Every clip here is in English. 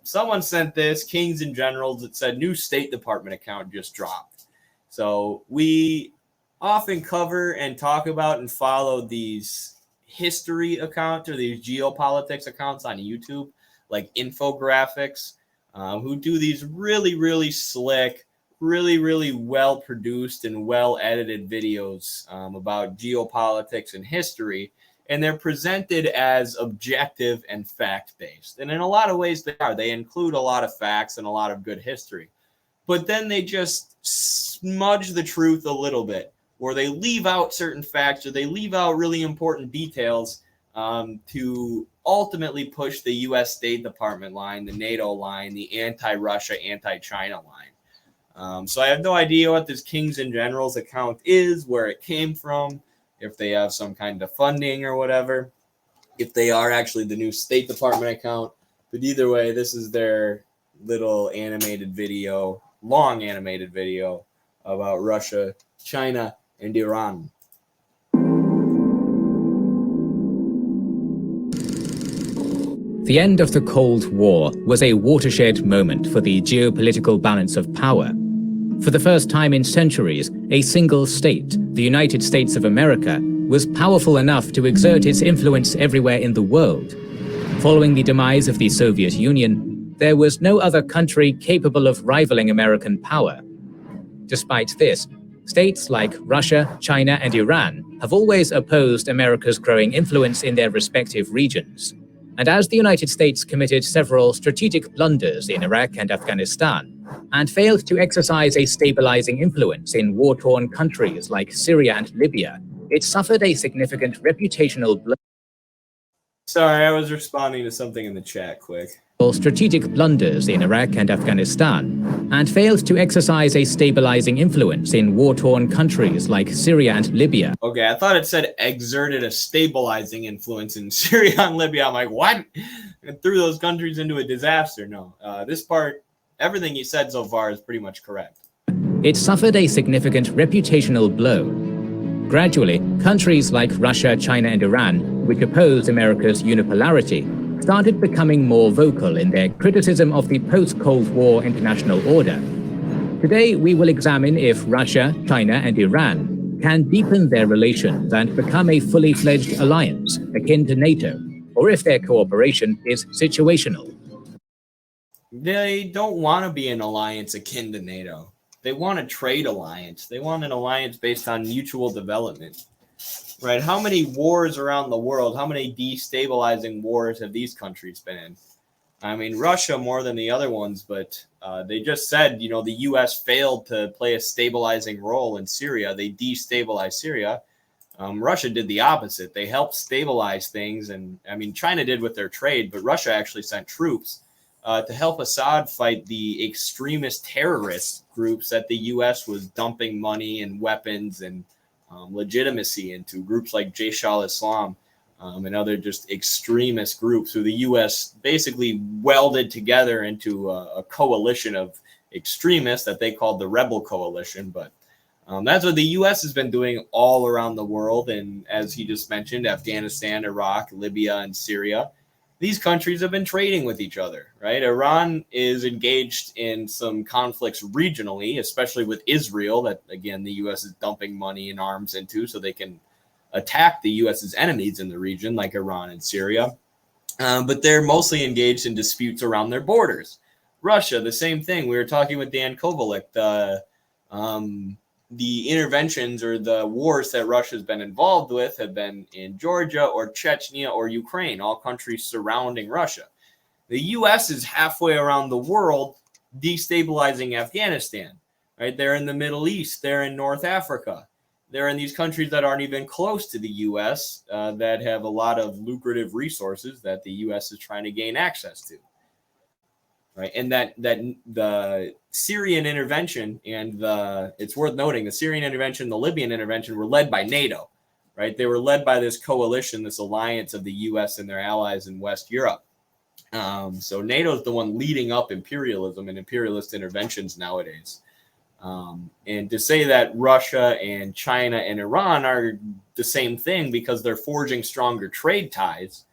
someone sent this, Kings and Generals. It said new State Department account just dropped. So we often cover and talk about and follow these history accounts or these geopolitics accounts on YouTube, like infographics, who do these really, really slick, really, really well produced and well edited videos about geopolitics and history. And they're presented as objective and fact-based. And in a lot of ways they are. They include a lot of facts and a lot of good history. But then they just smudge the truth a little bit, or they leave out certain facts, or they leave out really important details to ultimately push the U.S. State Department line, the NATO line, the anti-Russia, anti-China line. So I have no idea what this Kings and Generals account is, where it came from, if they have some kind of funding or whatever, if they are actually the new State Department account. But either way, this is their little animated video, long animated video about Russia, China, and Iran. The end of the Cold War was a watershed moment for the geopolitical balance of power. For the first time in centuries, a single state, the United States of America, was powerful enough to exert its influence everywhere in the world. Following the demise of the Soviet Union, there was no other country capable of rivaling American power. Despite this, states like Russia, China, and Iran have always opposed America's growing influence in their respective regions. And as the United States committed several strategic blunders in Iraq and Afghanistan, and failed to exercise a stabilizing influence in war-torn countries like Syria and Libya, it suffered a significant reputational blow. Sorry, I was responding to something in the chat quick. Strategic blunders in Iraq and Afghanistan, and failed to exercise a stabilizing influence in war-torn countries like Syria and Libya. Okay, I thought it said exerted a stabilizing influence in Syria and Libya. I'm like, what? And threw those countries into a disaster. No, this part, everything you said so far is pretty much correct. It suffered a significant reputational blow. Gradually, countries like Russia, China, and Iran, which opposed America's unipolarity, started becoming more vocal in their criticism of the post-Cold War international order. Today, we will examine if Russia, China, and Iran can deepen their relations and become a fully fledged alliance akin to NATO, or if their cooperation is situational. They don't want to be an alliance akin to NATO. They want a trade alliance. They want an alliance based on mutual development. Right? How many wars around the world, how many destabilizing wars have these countries been in? I mean, Russia more than the other ones, but they just said, the U.S. failed to play a stabilizing role in Syria. They destabilized Syria. Russia did the opposite. They helped stabilize things. And I mean, China did with their trade, but Russia actually sent troops to help Assad fight the extremist terrorist groups that the U.S. was dumping money and weapons and legitimacy into, groups like Jaish al-Islam and other just extremist groups who the U.S. basically welded together into a coalition of extremists that they called the Rebel Coalition. But that's what the U.S. has been doing all around the world. And as he just mentioned, Afghanistan, Iraq, Libya, and Syria, these countries have been trading with each other, right? Iran is engaged in some conflicts regionally, especially with Israel, that, again, the U.S. is dumping money and arms into so they can attack the U.S.'s enemies in the region, like Iran and Syria. But they're mostly engaged in disputes around their borders. Russia, the same thing. We were talking with Dan Kovalik, the interventions or the wars that Russia's been involved with have been in Georgia or Chechnya or Ukraine, all countries surrounding Russia. The U.S. is halfway around the world destabilizing Afghanistan, right? They're in the Middle East. They're in North Africa. They're in these countries that aren't even close to the U.S. That have a lot of lucrative resources that the U.S. is trying to gain access to. Right, and that the Syrian intervention and it's worth noting the Syrian intervention, the Libyan intervention were led by NATO, right? They were led by this coalition, this alliance of the U.S. and their allies in West Europe. So NATO is the one leading up imperialism and imperialist interventions nowadays. And to say that Russia and China and Iran are the same thing because they're forging stronger trade ties,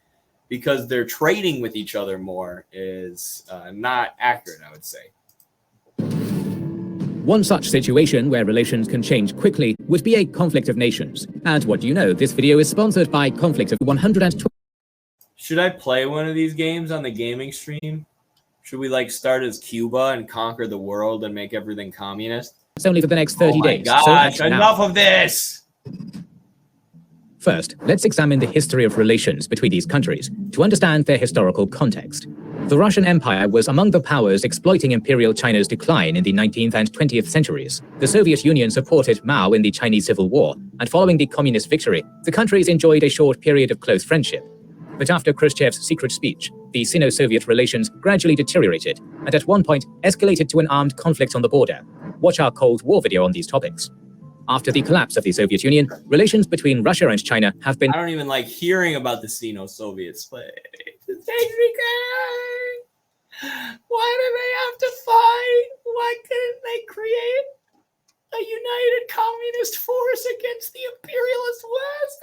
because they're trading with each other more is not accurate, I would say. One such situation where relations can change quickly would be a conflict of nations. And what do you know, this video is sponsored by Conflict of 120. Should I play one of these games on the gaming stream? Should we like start as Cuba and conquer the world and make everything communist? It's only for the next 30 days. Gosh, so enough of this! First, let's examine the history of relations between these countries to understand their historical context. The Russian Empire was among the powers exploiting Imperial China's decline in the 19th and 20th centuries. The Soviet Union supported Mao in the Chinese Civil War, and following the communist victory, the countries enjoyed a short period of close friendship. But after Khrushchev's secret speech, the Sino-Soviet relations gradually deteriorated, and at one point escalated to an armed conflict on the border. Watch our Cold War video on these topics. After the collapse of the Soviet Union, relations between Russia and China have been— I don't even like hearing about the Sino-Soviet split. It makes me cry. Why do they have to fight? Why couldn't they create a united communist force against the imperialist West?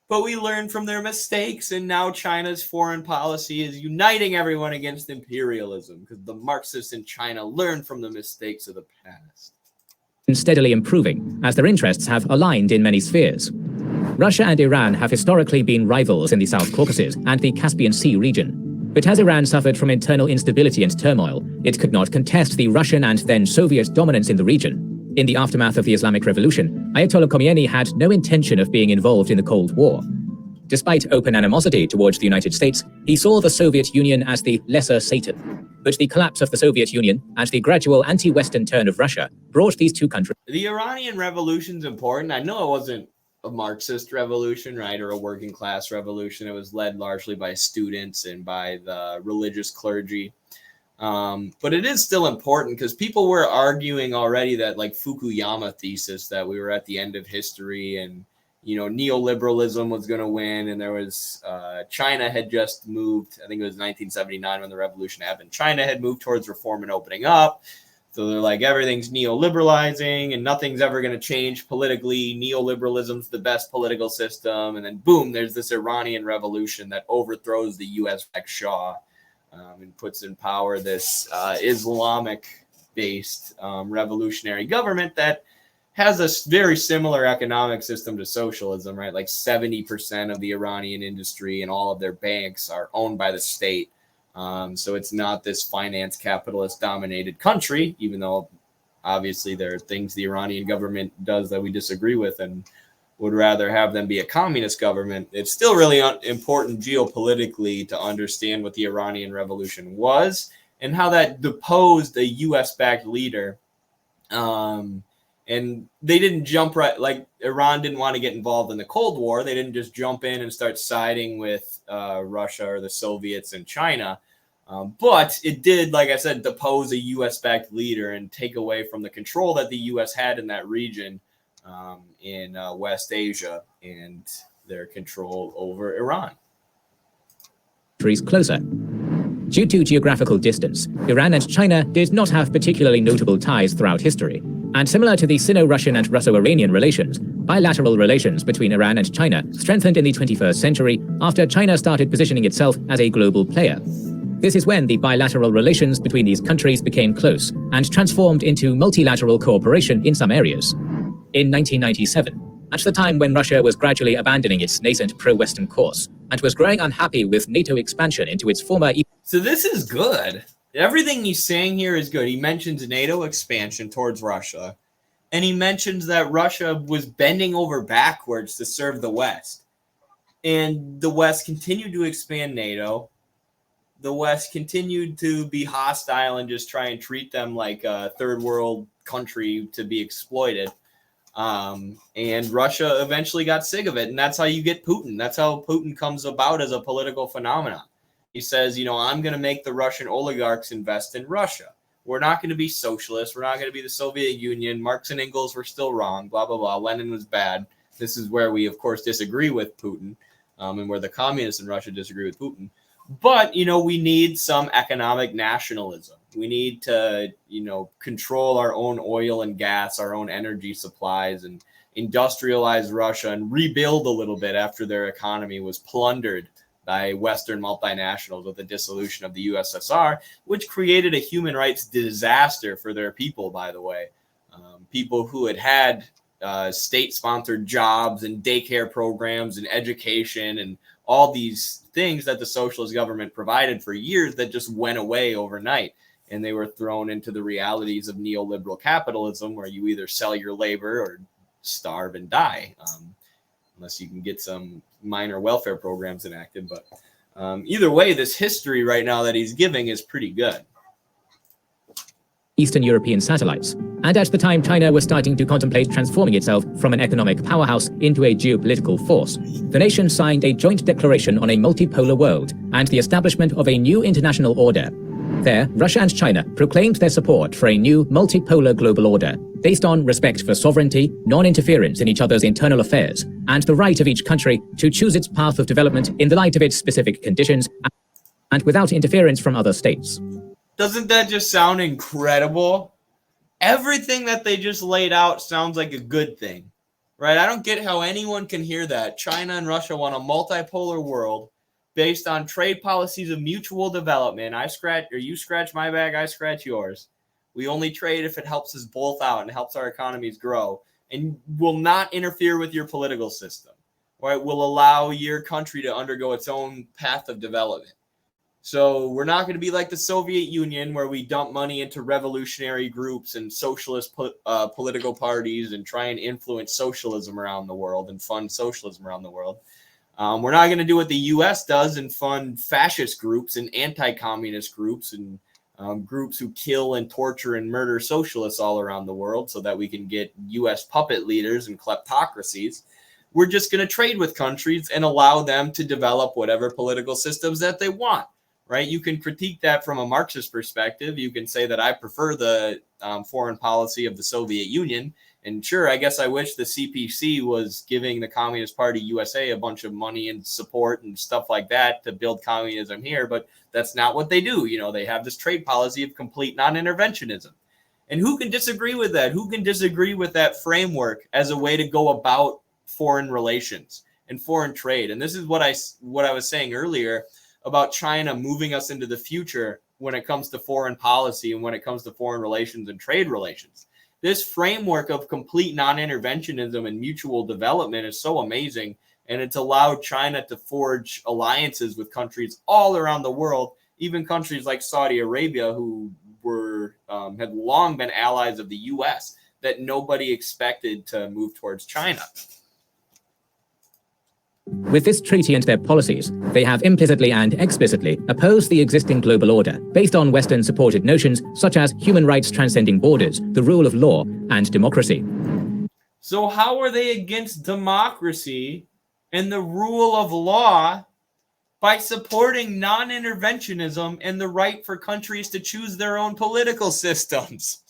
But we learned from their mistakes, and now China's foreign policy is uniting everyone against imperialism because the Marxists in China learned from the mistakes of the past. Steadily improving, as their interests have aligned in many spheres. Russia and Iran have historically been rivals in the South Caucasus and the Caspian Sea region. But as Iran suffered from internal instability and turmoil, it could not contest the Russian and then Soviet dominance in the region. In the aftermath of the Islamic Revolution, Ayatollah Khomeini had no intention of being involved in the Cold War. Despite open animosity towards the United States, he saw the Soviet Union as the lesser Satan. But the collapse of the Soviet Union and the gradual anti-Western turn of Russia brought these two countries— The Iranian Revolution's important. I know it wasn't a Marxist revolution, right, or a working class revolution. It was led largely by students and by the religious clergy. But it is still important because people were arguing already that like Fukuyama thesis that we were at the end of history and, you know, neoliberalism was going to win. And there was China had just moved. I think it was 1979 when the revolution happened. China had moved towards reform and opening up. So they're like, everything's neoliberalizing and nothing's ever going to change politically. Neoliberalism's the best political system. And then boom, there's this Iranian revolution that overthrows the U.S. Shah. And puts in power this Islamic-based revolutionary government that has a very similar economic system to socialism, right? Like 70% of the Iranian industry and all of their banks are owned by the state. So it's not this finance capitalist dominated country, even though obviously there are things the Iranian government does that we disagree with and would rather have them be a communist government. It's still really important geopolitically to understand what the Iranian Revolution was and how that deposed a U.S.-backed leader. And they didn't jump right, like Iran didn't want to get involved in the Cold War. They didn't just jump in and start siding with Russia or the Soviets and China. But it did, like I said, depose a U.S.-backed leader and take away from the control that the U.S. had in that region. In West Asia and their control over Iran. Closer. Due to geographical distance, Iran and China did not have particularly notable ties throughout history. And similar to the Sino-Russian and Russo-Iranian relations, bilateral relations between Iran and China strengthened in the 21st century after China started positioning itself as a global player. This is when the bilateral relations between these countries became close and transformed into multilateral cooperation in some areas. In 1997, at the time when Russia was gradually abandoning its nascent pro-Western course and was growing unhappy with NATO expansion into its former... So this is good. Everything he's saying here is good. He mentions NATO expansion towards Russia, and he mentions that Russia was bending over backwards to serve the West. And the West continued to expand NATO. The West continued to be hostile and just try and treat them like a third world country to be exploited. And Russia eventually got sick of it. And that's how you get Putin. That's how Putin comes about as a political phenomenon. He says, you know, I'm going to make the Russian oligarchs invest in Russia. We're not going to be socialists. We're not going to be the Soviet Union. Marx and Engels were still wrong, blah, blah, blah. Lenin was bad. This is where we, of course, disagree with Putin, and where the communists in Russia disagree with Putin. But, you know, we need some economic nationalism. We need to, you know, control our own oil and gas, our own energy supplies, and industrialize Russia and rebuild a little bit after their economy was plundered by Western multinationals with the dissolution of the USSR, which created a human rights disaster for their people, by the way. People who had state-sponsored jobs and daycare programs and education and all these things that the socialist government provided for years that just went away overnight. And they were thrown into the realities of neoliberal capitalism, where you either sell your labor or starve and die, unless you can get some minor welfare programs enacted. But either way, this history right now that he's giving is pretty good. Eastern European satellites. And at the time, China was starting to contemplate transforming itself from an economic powerhouse into a geopolitical force. The nation signed a joint declaration on a multipolar world and the establishment of a new international order. There, Russia and China proclaimed their support for a new multipolar global order, based on respect for sovereignty, non-interference in each other's internal affairs, and the right of each country to choose its path of development in the light of its specific conditions, and without interference from other states. Doesn't that just sound incredible? Everything that they just laid out sounds like a good thing, right? I don't get how anyone can hear that. China and Russia want a multipolar world based on trade policies of mutual development. You scratch my bag, I scratch yours. We only trade if it helps us both out and helps our economies grow, and will not interfere with your political system, right? Will allow your country to undergo its own path of development. So we're not going to be like the Soviet Union, where we dump money into revolutionary groups and socialist political parties and try and influence socialism around the world and fund socialism around the world. We're not going to do what the U.S. does and fund fascist groups and anti-communist groups and groups who kill and torture and murder socialists all around the world so that we can get U.S. puppet leaders and kleptocracies. We're just going to trade with countries and allow them to develop whatever political systems that they want. Right? You can critique that from a Marxist perspective. You can say that I prefer the foreign policy of the Soviet Union. And sure, I guess I wish the CPC was giving the Communist Party USA a bunch of money and support and stuff like that to build communism here. But that's not what they do. You know, they have this trade policy of complete non-interventionism. And who can disagree with that? Who can disagree with that framework as a way to go about foreign relations and foreign trade? And this is what I was saying earlier about China moving us into the future when it comes to foreign policy and when it comes to foreign relations and trade relations. This framework of complete non-interventionism and mutual development is so amazing, and it's allowed China to forge alliances with countries all around the world, even countries like Saudi Arabia, who had long been allies of the U.S., that nobody expected to move towards China. With this treaty and their policies, they have implicitly and explicitly opposed the existing global order, based on Western-supported notions such as human rights transcending borders, the rule of law, and democracy. So how are they against democracy and the rule of law by supporting non-interventionism and the right for countries to choose their own political systems?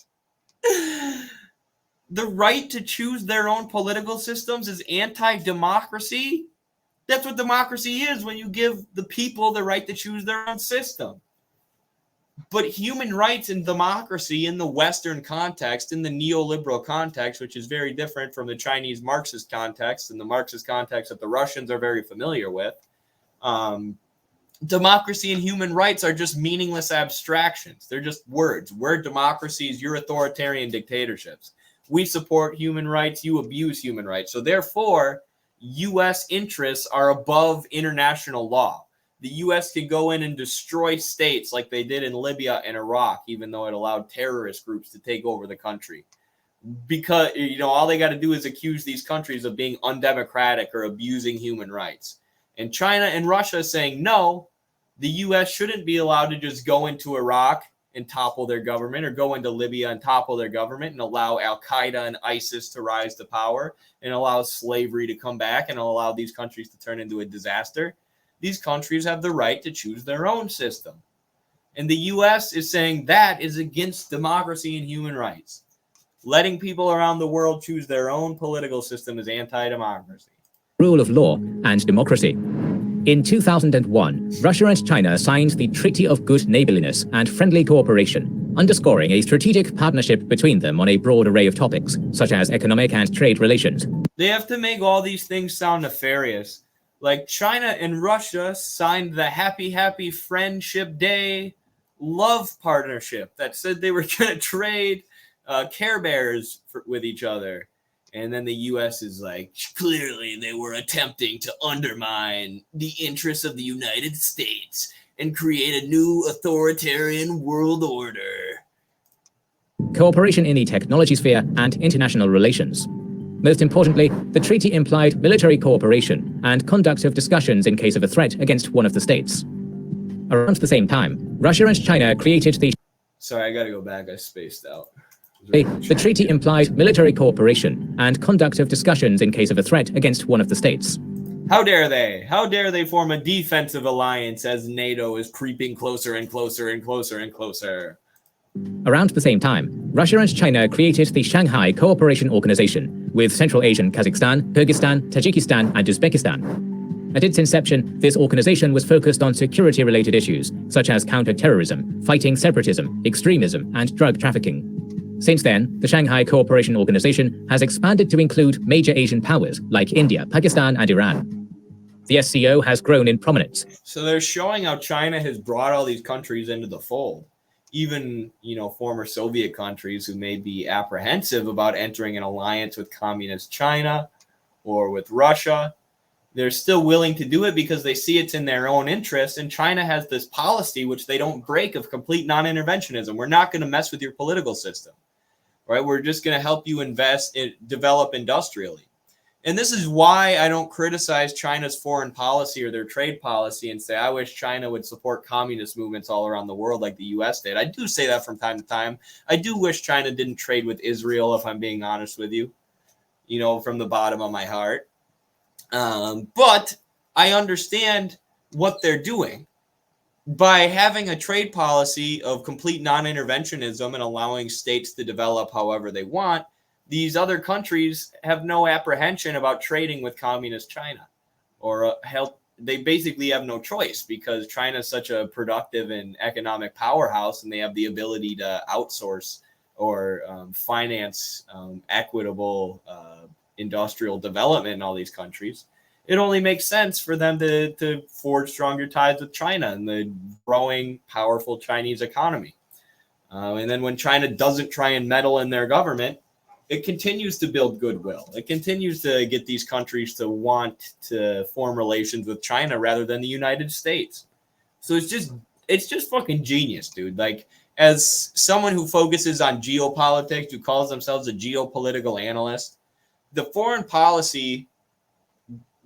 The right to choose their own political systems is anti-democracy? That's what democracy is, when you give the people the right to choose their own system. But human rights and democracy in the Western context, in the neoliberal context, which is very different from the Chinese Marxist context and the Marxist context that the Russians are very familiar with, democracy and human rights are just meaningless abstractions. They're just words. We're democracies, you're authoritarian dictatorships. We support human rights, you abuse human rights. So therefore, U.S. interests are above international law. The U.S. can go in and destroy states like they did in Libya and Iraq, even though it allowed terrorist groups to take over the country. Because, all they got to do is accuse these countries of being undemocratic or abusing human rights. And China and Russia is saying, no, the U.S. shouldn't be allowed to just go into Iraq and topple their government, or go into Libya and topple their government and allow Al-Qaeda and ISIS to rise to power and allow slavery to come back and allow these countries to turn into a disaster. These countries have the right to choose their own system. And the U.S. is saying that is against democracy and human rights. Letting people around the world choose their own political system is anti-democracy. Rule of law and democracy. In 2001, Russia and China signed the Treaty of Good Neighborliness and Friendly Cooperation, underscoring a strategic partnership between them on a broad array of topics, such as economic and trade relations. They have to make all these things sound nefarious. Like China and Russia signed the Happy Friendship Day love partnership that said they were going to trade Care Bears with each other. And then the U.S. is like, clearly they were attempting to undermine the interests of the United States and create a new authoritarian world order. Cooperation in the technology sphere and international relations. Most importantly, the treaty implied military cooperation and conduct of discussions in case of a threat against one of the states. Around the same time, Russia and China created the... Sorry, I gotta go back. I spaced out. The treaty implied military cooperation and conduct of discussions in case of a threat against one of the states. How dare they? How dare they form a defensive alliance as NATO is creeping closer and closer and closer and closer? Around the same time, Russia and China created the Shanghai Cooperation Organization with Central Asian Kazakhstan, Kyrgyzstan, Tajikistan, and Uzbekistan. At its inception, this organization was focused on security-related issues, such as counter-terrorism, fighting separatism, extremism, and drug trafficking. Since then, the Shanghai Cooperation Organization has expanded to include major Asian powers like India, Pakistan, and Iran. The SCO has grown in prominence. So they're showing how China has brought all these countries into the fold. Even, former Soviet countries who may be apprehensive about entering an alliance with communist China or with Russia, they're still willing to do it because they see it's in their own interest. And China has this policy, which they don't break, of complete non-interventionism. We're not going to mess with your political system, right? We're just going to help you develop industrially. And this is why I don't criticize China's foreign policy or their trade policy and say, I wish China would support communist movements all around the world like the U.S. did. I do say that from time to time. I do wish China didn't trade with Israel, if I'm being honest with you, from the bottom of my heart. But I understand what they're doing. By having a trade policy of complete non-interventionism and allowing states to develop however they want, these other countries have no apprehension about trading with communist China or help. They basically have no choice because China is such a productive and economic powerhouse, and they have the ability to outsource or finance equitable industrial development in all these countries. It only makes sense for them to forge stronger ties with China and the growing, powerful Chinese economy. And then when China doesn't try and meddle in their government, it continues to build goodwill. It continues to get these countries to want to form relations with China rather than the United States. So it's just fucking genius, dude. Like, as someone who focuses on geopolitics, who calls themselves a geopolitical analyst, the foreign policy,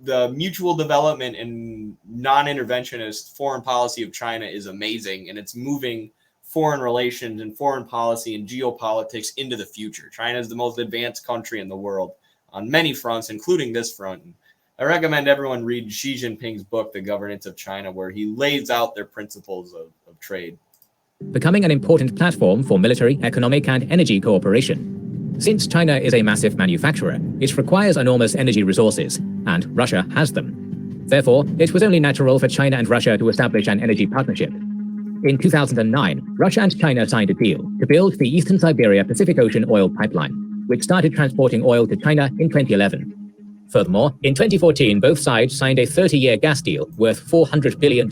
the mutual development and non-interventionist foreign policy of China is amazing, and it's moving foreign relations and foreign policy and geopolitics into the future. China is the most advanced country in the world on many fronts, including this front. I recommend everyone read Xi Jinping's book, The Governance of China, where he lays out their principles of trade. Becoming an important platform for military, economic, and energy cooperation. Since China is a massive manufacturer, it requires enormous energy resources, and Russia has them. Therefore, it was only natural for China and Russia to establish an energy partnership. In 2009, Russia and China signed a deal to build the Eastern Siberia Pacific Ocean oil pipeline, which started transporting oil to China in 2011. Furthermore, in 2014, both sides signed a 30-year gas deal worth $400 billion,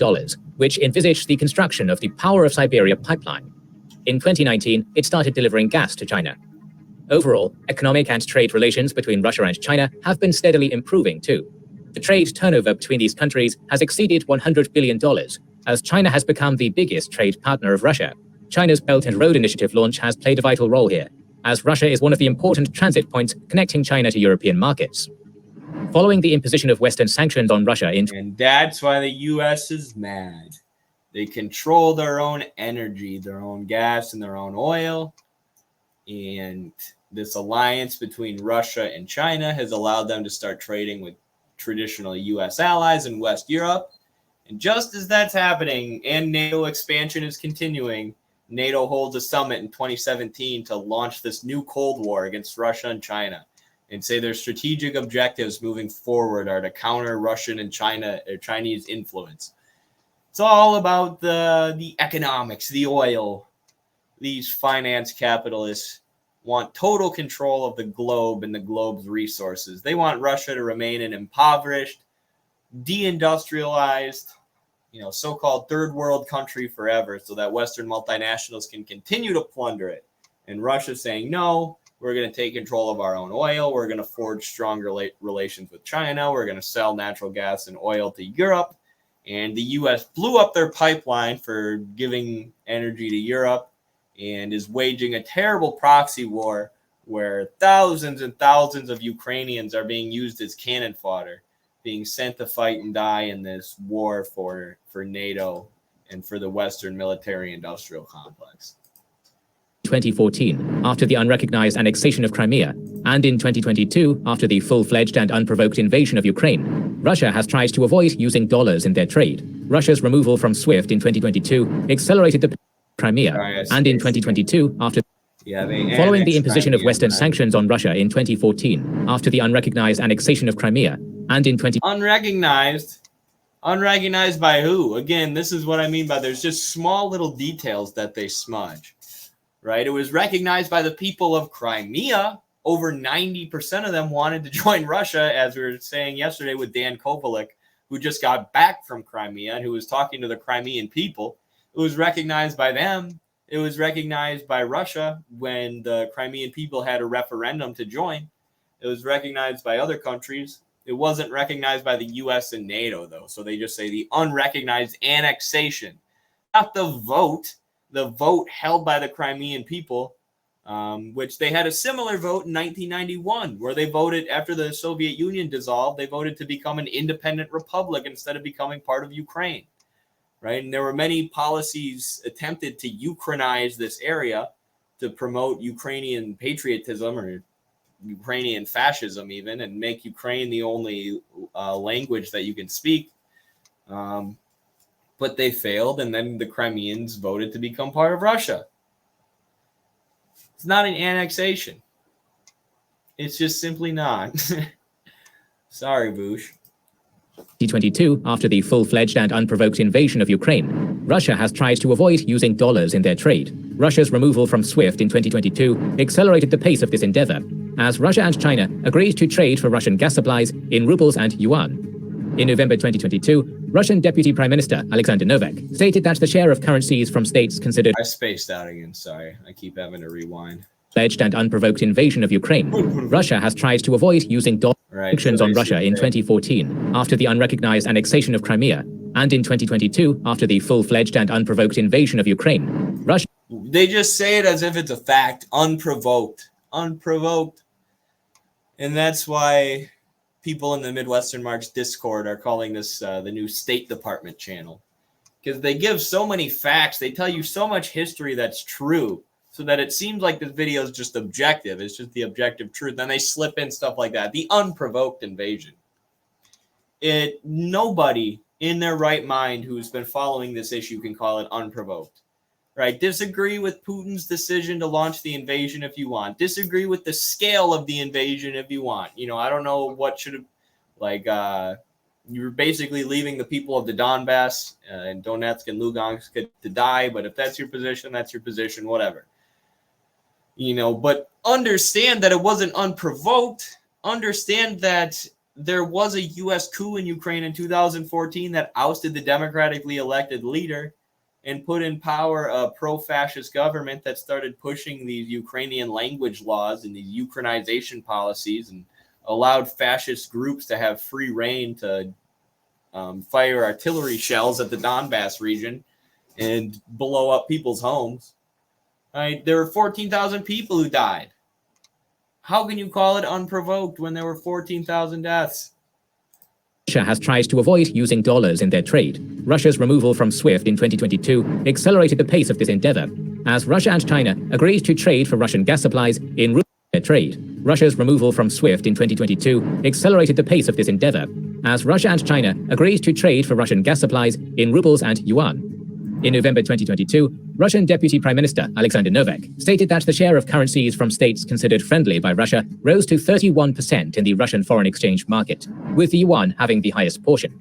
which envisaged the construction of the Power of Siberia pipeline. In 2019, it started delivering gas to China. Overall, economic and trade relations between Russia and China have been steadily improving too. The trade turnover between these countries has exceeded $100 billion, as China has become the biggest trade partner of Russia. China's Belt and Road Initiative launch has played a vital role here, as Russia is one of the important transit points connecting China to European markets. Following the imposition of Western sanctions on Russia And that's why the U.S. is mad. They control their own energy, their own gas and their own oil. And this alliance between Russia and China has allowed them to start trading with traditional U.S. allies in West Europe. And just as that's happening and NATO expansion is continuing, NATO holds a summit in 2017 to launch this new Cold War against Russia and China, and say their strategic objectives moving forward are to counter Russian and Chinese influence. It's all about the economics, the oil, these finance capitalists want total control of the globe and the globe's resources. They want Russia to remain an impoverished, deindustrialized, so-called third world country forever, so that Western multinationals can continue to plunder it. And Russia's saying, no, we're going to take control of our own oil. We're going to forge stronger relations with China. We're going to sell natural gas and oil to Europe. And the U.S. blew up their pipeline for giving energy to Europe and is waging a terrible proxy war where thousands and thousands of Ukrainians are being used as cannon fodder, being sent to fight and die in this war for NATO and for the Western military-industrial complex. 2014, after the unrecognized annexation of Crimea, and in 2022, after the full-fledged and unprovoked invasion of Ukraine, Russia has tried to avoid using dollars in their trade. Russia's removal from SWIFT in 2022 accelerated the Crimea, and in 2022, after following the imposition of Western sanctions on Russia in 2014, after the unrecognized annexation of Crimea, and in Unrecognized by who? Again, this is what I mean by there's just small little details that they smudge, right? It was recognized by the people of Crimea. Over 90% of them wanted to join Russia, as we were saying yesterday with Dan Kovalik, who just got back from Crimea and who was talking to the Crimean people. It was recognized by them. It was recognized by Russia when the Crimean people had a referendum to join. It was recognized by other countries. It wasn't recognized by the U.S. and NATO, though. So they just say the unrecognized annexation, not the vote held by the Crimean people, which they had a similar vote in 1991, where they voted after the Soviet Union dissolved. They voted to become an independent republic instead of becoming part of Ukraine. Right. And there were many policies attempted to Ukrainize this area to promote Ukrainian patriotism or Ukrainian fascism even, and make Ukraine the only language that you can speak. But they failed, and then the Crimeans voted to become part of Russia. It's not an annexation. It's just simply not. Sorry, Bush. 2022, after the full-fledged and unprovoked invasion of Ukraine, Russia has tried to avoid using dollars in their trade. Russia's removal from SWIFT in 2022 accelerated the pace of this endeavor, as Russia and China agreed to trade for Russian gas supplies in rubles and yuan. In November 2022, Russian Deputy Prime Minister Alexander Novak stated that the share of currencies from states considered I spaced out again, sorry. I keep having to rewind. Pledged and unprovoked invasion of Ukraine, Russia has tried to avoid using sanctions on Russia in 2014, after the unrecognized annexation of Crimea, and in 2022, after the full-fledged and unprovoked invasion of Ukraine. Russia. They just say it as if it's a fact, unprovoked. Unprovoked. And that's why people in the Midwestern March Discord are calling this the new State Department channel. Because they give so many facts, they tell you so much history that's true, so that it seems like this video is just objective. It's just the objective truth. Then they slip in stuff like that. The unprovoked invasion. Nobody in their right mind who's been following this issue can call it unprovoked. Right? Disagree with Putin's decision to launch the invasion if you want. Disagree with the scale of the invasion if you want. I don't know what should have, you're basically leaving the people of the Donbass and Donetsk and Lugansk to die. But if that's your position, that's your position, whatever. But understand that it wasn't unprovoked. Understand that there was a U.S. coup in Ukraine in 2014 that ousted the democratically elected leader and put in power a pro-fascist government that started pushing these Ukrainian language laws and these Ukrainization policies and allowed fascist groups to have free reign to fire artillery shells at the Donbass region and blow up people's homes. Right? There were 14,000 people who died. How can you call it unprovoked when there were 14,000 deaths? Russia has tried to avoid using dollars in their trade. Russia's removal from SWIFT in 2022 accelerated the pace of this endeavor, as Russia and China agreed to trade for Russian gas supplies in rubles in their trade. Russia's removal from SWIFT in 2022 accelerated the pace of this endeavor, as Russia and China agreed to trade for Russian gas supplies in rubles and yuan. In November 2022, Russian Deputy Prime Minister Alexander Novak stated that the share of currencies from states considered friendly by Russia rose to 31% in the Russian foreign exchange market, with the yuan having the highest portion.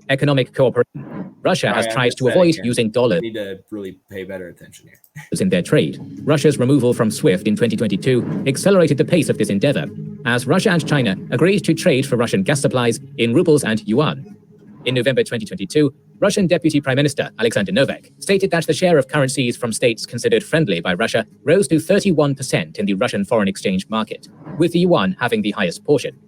Economic cooperation. Russia has Sorry, I tried missed to that avoid again. using I dollars need to really pay better attention here. in their trade. Russia's removal from SWIFT in 2022 accelerated the pace of this endeavor, as Russia and China agreed to trade for Russian gas supplies in rubles and yuan. In November 2022, Russian Deputy Prime Minister Alexander Novak stated that the share of currencies from states considered friendly by Russia rose to 31% in the Russian foreign exchange market, with the yuan having the highest portion.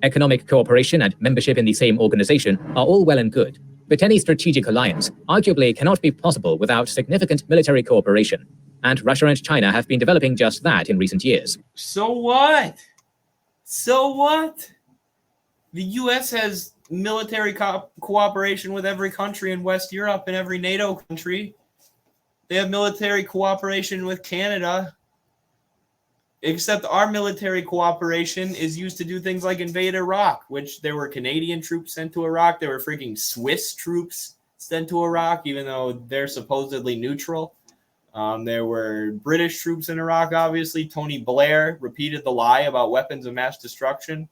Economic cooperation and membership in the same organization are all well and good, but any strategic alliance arguably cannot be possible without significant military cooperation, and Russia and China have been developing just that in recent years. So what? So what? The U.S. has military cooperation with every country in West Europe and every NATO country. They have military cooperation with Canada. Except our military cooperation is used to do things like invade Iraq, which there were Canadian troops sent to Iraq. There were freaking Swiss troops sent to Iraq, even though they're supposedly neutral. There were British troops in Iraq, obviously. Tony Blair repeated the lie about weapons of mass destruction.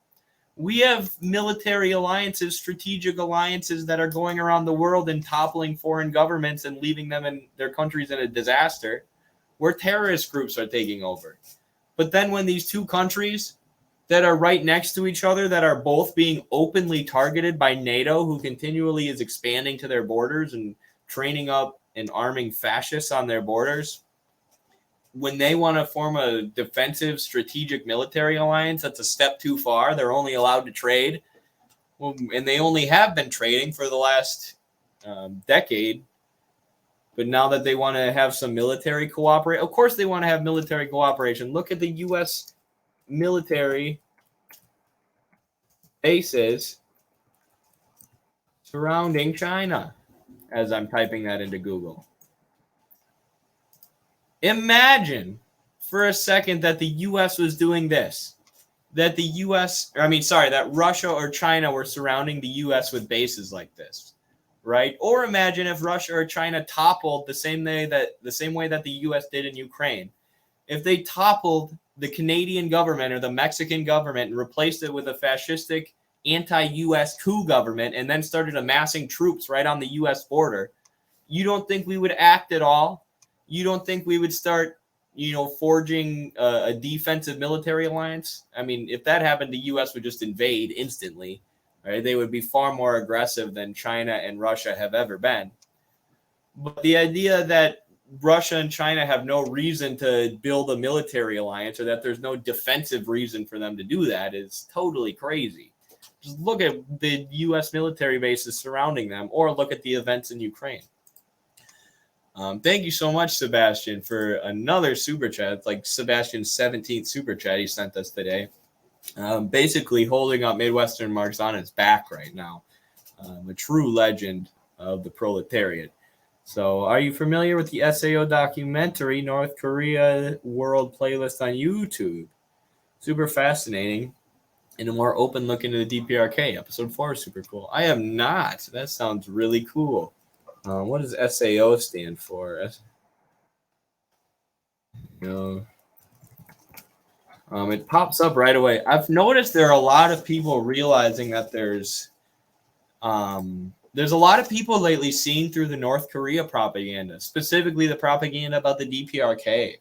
We have military alliances, strategic alliances that are going around the world and toppling foreign governments and leaving them and their countries in a disaster, where terrorist groups are taking over. But then when these two countries that are right next to each other, that are both being openly targeted by NATO, who continually is expanding to their borders and training up and arming fascists on their borders, when they want to form a defensive strategic military alliance, that's a step too far. They're only allowed to trade. Well, and they only have been trading for the last decade. But now that they want to have some military cooperation, of course they want to have military cooperation. Look at the U.S. military bases surrounding China as I'm typing that into Google. Imagine for a second that the U.S. was doing this, that Russia or China were surrounding the U.S. with bases like this. Right? Or imagine if Russia or China toppled the same way that the U.S. did in Ukraine. If they toppled the Canadian government or the Mexican government and replaced it with a fascistic anti-U.S. coup government and then started amassing troops right on the U.S. border, you don't think we would act at all? You don't think we would start, forging a defensive military alliance? I mean, if that happened, the U.S. would just invade instantly. Right? They would be far more aggressive than China and Russia have ever been. But the idea that Russia and China have no reason to build a military alliance, or that there's no defensive reason for them to do that, is totally crazy. Just look at the U.S. military bases surrounding them, or look at the events in Ukraine. Thank you so much, Sebastian, for another super chat. It's like Sebastian's 17th super chat he sent us today. Basically holding up Midwestern Marx on his back right now. A true legend of the proletariat. So are you familiar with the SAO documentary, North Korea World Playlist on YouTube? Super fascinating. And a more open look into the DPRK. Episode 4 is super cool. I have not. That sounds really cool. What does SAO stand for? It pops up right away. I've noticed there are a lot of people realizing that there's a lot of people lately seeing through the North Korea propaganda, specifically the propaganda about the DPRK.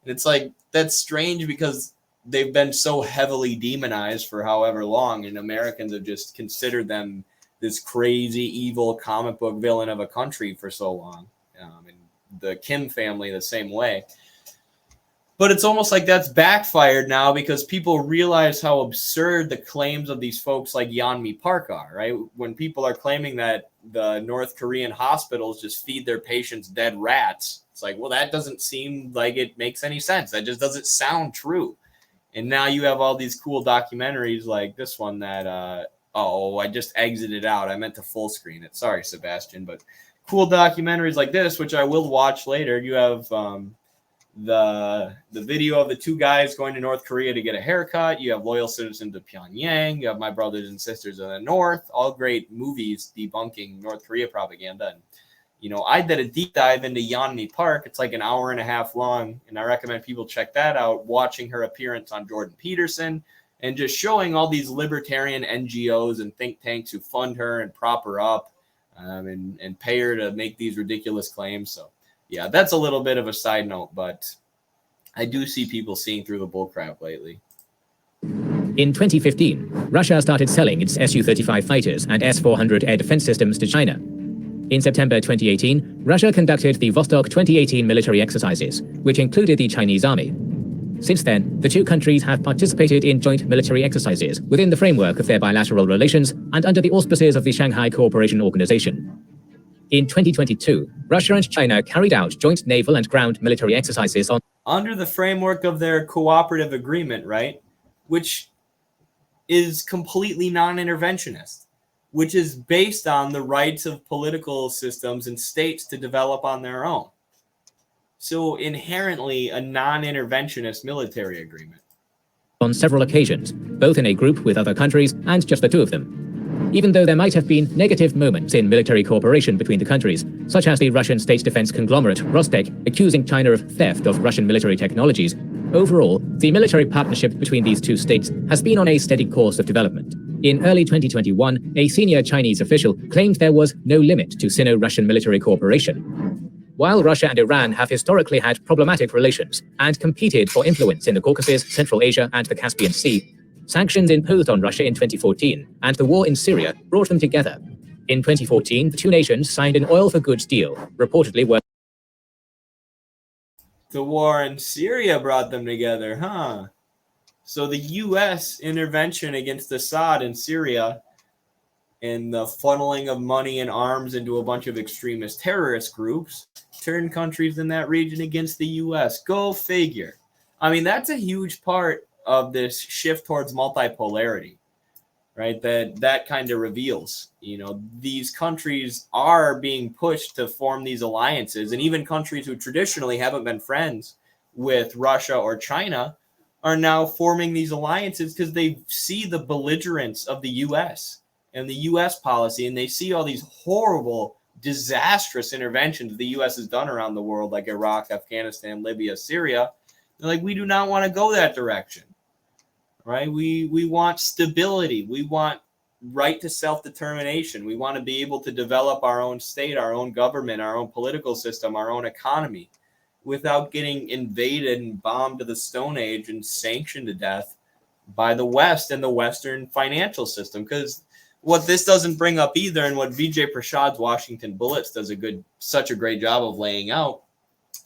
And it's like, that's strange because they've been so heavily demonized for however long, and Americans have just considered them this crazy, evil comic book villain of a country for so long. And the Kim family the same way. But it's almost like that's backfired now because people realize how absurd the claims of these folks like Yeonmi Park are, right? When people are claiming that the North Korean hospitals just feed their patients dead rats, it's like, well, that doesn't seem like it makes any sense. That just doesn't sound true. And now you have all these cool documentaries like this one that, I just exited out. I meant to full screen it. Sorry, Sebastian. But cool documentaries like this, which I will watch later. You have the video of the two guys going to North Korea to get a haircut. You have Loyal Citizens of Pyongyang. You have My Brothers and Sisters of the North. All great movies debunking North Korea propaganda. And, I did a deep dive into Yeonmi Park. It's like an hour and a half long, and I recommend people check that out, watching her appearance on Jordan Peterson and just showing all these libertarian NGOs and think tanks who fund her and prop her up, and pay her to make these ridiculous claims. So, yeah, that's a little bit of a side note, but I do see people seeing through the bullcrap lately. In 2015, Russia started selling its Su-35 fighters and S-400 air defense systems to China. In September 2018, Russia conducted the Vostok 2018 military exercises, which included the Chinese army. Since then, the two countries have participated in joint military exercises within the framework of their bilateral relations and under the auspices of the Shanghai Cooperation Organization. In 2022, Russia and China carried out joint naval and ground military exercises under the framework of their cooperative agreement, right? Which is completely non-interventionist, which is based on the rights of political systems and states to develop on their own. So inherently a non-interventionist military agreement. On several occasions, both in a group with other countries and just the two of them. Even though there might have been negative moments in military cooperation between the countries, such as the Russian state defense conglomerate Rostec accusing China of theft of Russian military technologies, overall, the military partnership between these two states has been on a steady course of development. In early 2021, a senior Chinese official claimed there was no limit to Sino-Russian military cooperation. While Russia and Iran have historically had problematic relations and competed for influence in the Caucasus, Central Asia, and the Caspian Sea, sanctions imposed on Russia in 2014 and the war in Syria brought them together. In 2014, the two nations signed an oil for goods deal, reportedly worth. The war in Syria brought them together, huh? So the U.S. intervention against Assad in Syria and the funneling of money and arms into a bunch of extremist terrorist groups turned countries in that region against the U.S. Go figure. I mean, that's a huge part of this shift towards multipolarity, right? That kind of reveals, these countries are being pushed to form these alliances, and even countries who traditionally haven't been friends with Russia or China are now forming these alliances because they see the belligerence of the U.S. and the U.S. policy, and they see all these horrible, disastrous interventions the U.S. has done around the world, like Iraq, Afghanistan, Libya, Syria. They're like, we do not want to go that direction, right? We want stability. We want right to self-determination. We want to be able to develop our own state, our own government, our own political system, our own economy without getting invaded and bombed to the Stone Age and sanctioned to death by the West and the Western financial system. Because what this doesn't bring up either, and what Vijay Prasad's Washington Bullets does such a great job of laying out,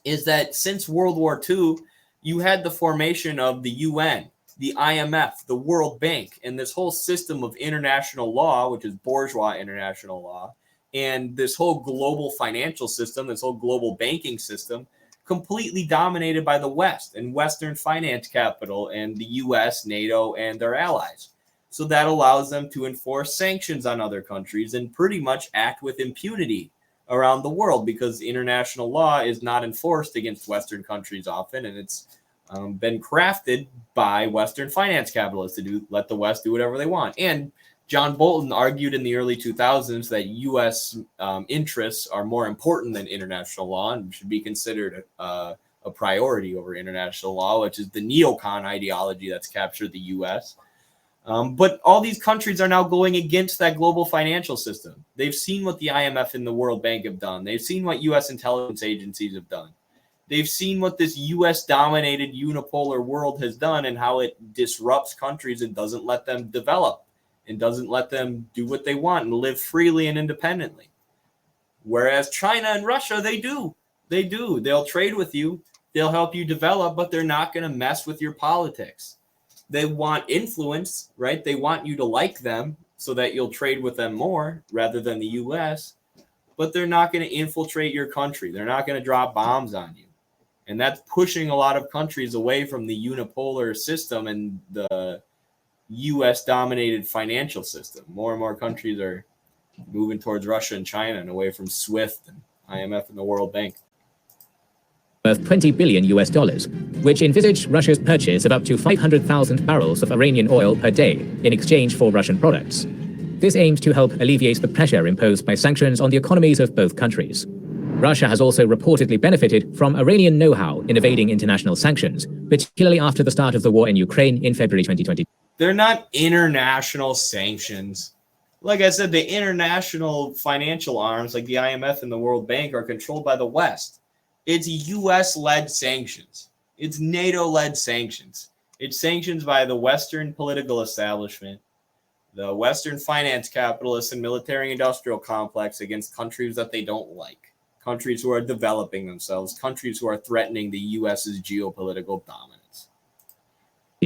is that since World War II, you had the formation of the UN, the IMF, the World Bank, and this whole system of international law, which is bourgeois international law, and this whole global financial system, this whole global banking system, completely dominated by the West and Western finance capital and the US, NATO, and their allies. So that allows them to enforce sanctions on other countries and pretty much act with impunity around the world because international law is not enforced against Western countries often, and it's been crafted by Western finance capitalists to let the West do whatever they want. And John Bolton argued in the early 2000s that U.S. Interests are more important than international law and should be considered a priority over international law, which is the neocon ideology that's captured the U.S. But all these countries are now going against that global financial system. They've seen what the IMF and the World Bank have done. They've seen what U.S. intelligence agencies have done. They've seen what this U.S.-dominated unipolar world has done and how it disrupts countries and doesn't let them develop and doesn't let them do what they want and live freely and independently. Whereas China and Russia, they do. They do. They'll trade with you. They'll help you develop, but they're not going to mess with your politics. They want influence, right? They want you to like them so that you'll trade with them more rather than the U.S., but they're not going to infiltrate your country. They're not going to drop bombs on you. And that's pushing a lot of countries away from the unipolar system and the U.S.-dominated financial system. More and more countries are moving towards Russia and China and away from SWIFT and IMF and the World Bank. Worth $20 billion, which envisaged Russia's purchase of up to 500,000 barrels of Iranian oil per day in exchange for Russian products. This aims to help alleviate the pressure imposed by sanctions on the economies of both countries. Russia has also reportedly benefited from Iranian know-how in evading international sanctions, particularly after the start of the war in Ukraine in February 2020. They're not international sanctions. like I said, the international financial arms like the IMF and the World Bank are controlled by the West. It's US-led sanctions. It's NATO-led sanctions. It's sanctions by the Western political establishment, the Western finance capitalists and military-industrial complex against countries that they don't like, countries who are developing themselves, countries who are threatening the US's geopolitical dominance.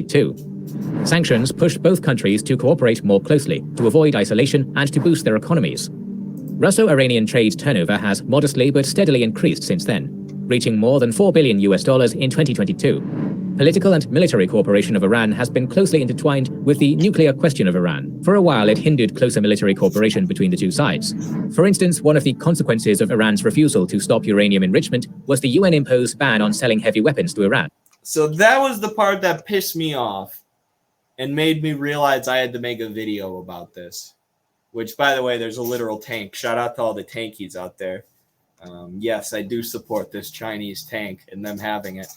2. Sanctions pushed both countries to cooperate more closely, to avoid isolation, and to boost their economies. Russo-Iranian trade turnover has modestly but steadily increased since then, reaching more than $4 billion in 2022. Political and military cooperation of Iran has been closely intertwined with the nuclear question of Iran. For a while, it hindered closer military cooperation between the two sides. For instance, one of the consequences of Iran's refusal to stop uranium enrichment was the UN-imposed ban on selling heavy weapons to Iran. So that was the part that pissed me off and made me realize I had to make a video about this. Which, by the way, there's a literal tank. Shout out to all the tankies out there. Yes, I do support this Chinese tank and them having it.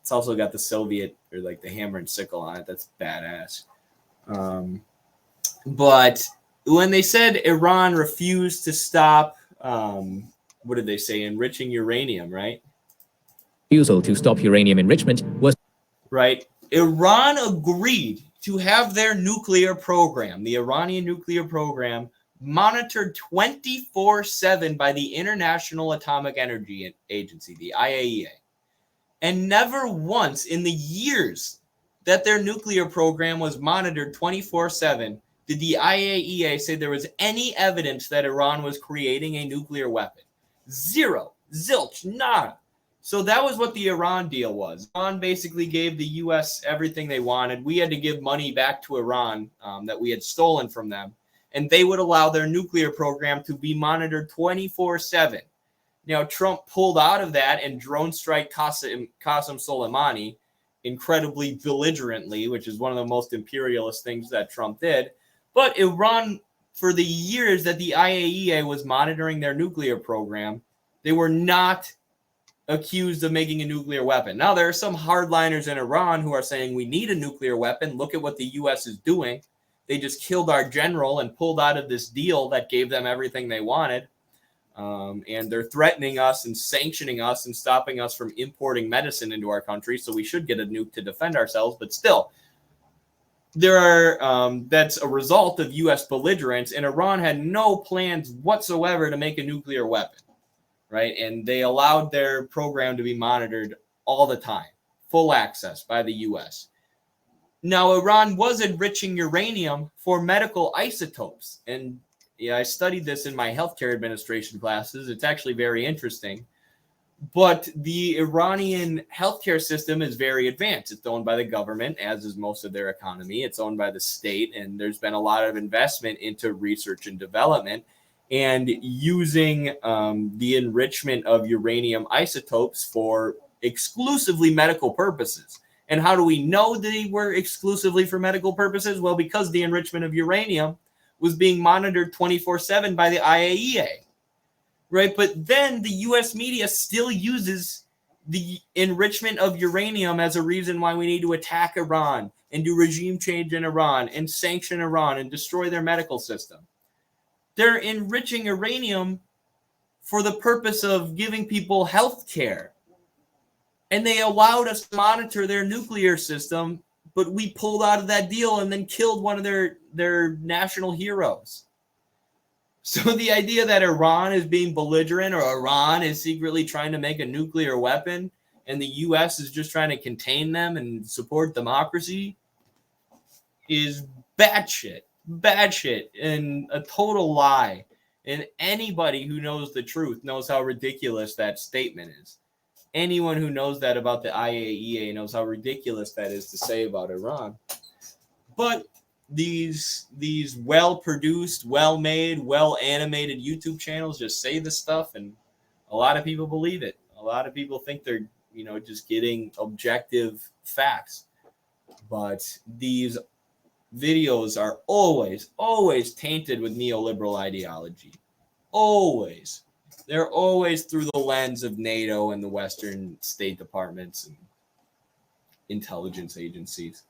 It's also got the Soviet, or like the hammer and sickle on it. That's badass. But when they said Iran refused to stop, what did they say? Enriching uranium, right? Refusal to stop uranium enrichment was... Right. Iran agreed to have their nuclear program, the Iranian nuclear program, monitored 24/7 by the International Atomic Energy Agency, the IAEA. And never once in the years that their nuclear program was monitored 24/7 did the IAEA say there was any evidence that Iran was creating a nuclear weapon. Zero. Zilch. Nada. So that was what the Iran deal was. Iran basically gave the U.S. everything they wanted. We had to give money back to Iran that we had stolen from them. And they would allow their nuclear program to be monitored 24/7. Now, Trump pulled out of that and drone strike Qasem Soleimani incredibly belligerently, which is one of the most imperialist things that Trump did. But Iran, for the years that the IAEA was monitoring their nuclear program, they were not accused of making a nuclear weapon. Now, there are some hardliners in Iran who are saying we need a nuclear weapon. Look at what the U.S. is doing. They just killed our general and pulled out of this deal that gave them everything they wanted. And they're threatening us and sanctioning us and stopping us from importing medicine into our country. So we should get a nuke to defend ourselves. But still, there are that's a result of U.S. belligerence. And Iran had no plans whatsoever to make a nuclear weapon. Right. And they allowed their program to be monitored all the time. Full access by the U.S. Now, Iran was enriching uranium for medical isotopes. And yeah, I studied this in my healthcare administration classes. It's actually very interesting. But the Iranian healthcare system is very advanced. It's owned by the government, as is most of their economy. It's owned by the state. And there's been a lot of investment into research and development and using the enrichment of uranium isotopes for exclusively medical purposes. And how do we know they were exclusively for medical purposes? Well, because the enrichment of uranium was being monitored 24/7 by the IAEA, right? But then the U.S. media still uses the enrichment of uranium as a reason why we need to attack Iran and do regime change in Iran and sanction Iran and destroy their medical system. They're enriching uranium for the purpose of giving people health care. And they allowed us to monitor their nuclear system, but we pulled out of that deal and then killed one of their national heroes. So the idea that Iran is being belligerent or Iran is secretly trying to make a nuclear weapon and the U.S. is just trying to contain them and support democracy is batshit. Bad shit and a total lie. And anybody who knows the truth knows how ridiculous that statement is. Anyone who knows that about the IAEA knows how ridiculous that is to say about Iran. But these well-produced, well-made, well-animated YouTube channels just say this stuff, and a lot of people believe it. A lot of people think they're, just getting objective facts. But these videos are always tainted with neoliberal ideology. Always. They're always through the lens of NATO and the Western state departments and intelligence agencies.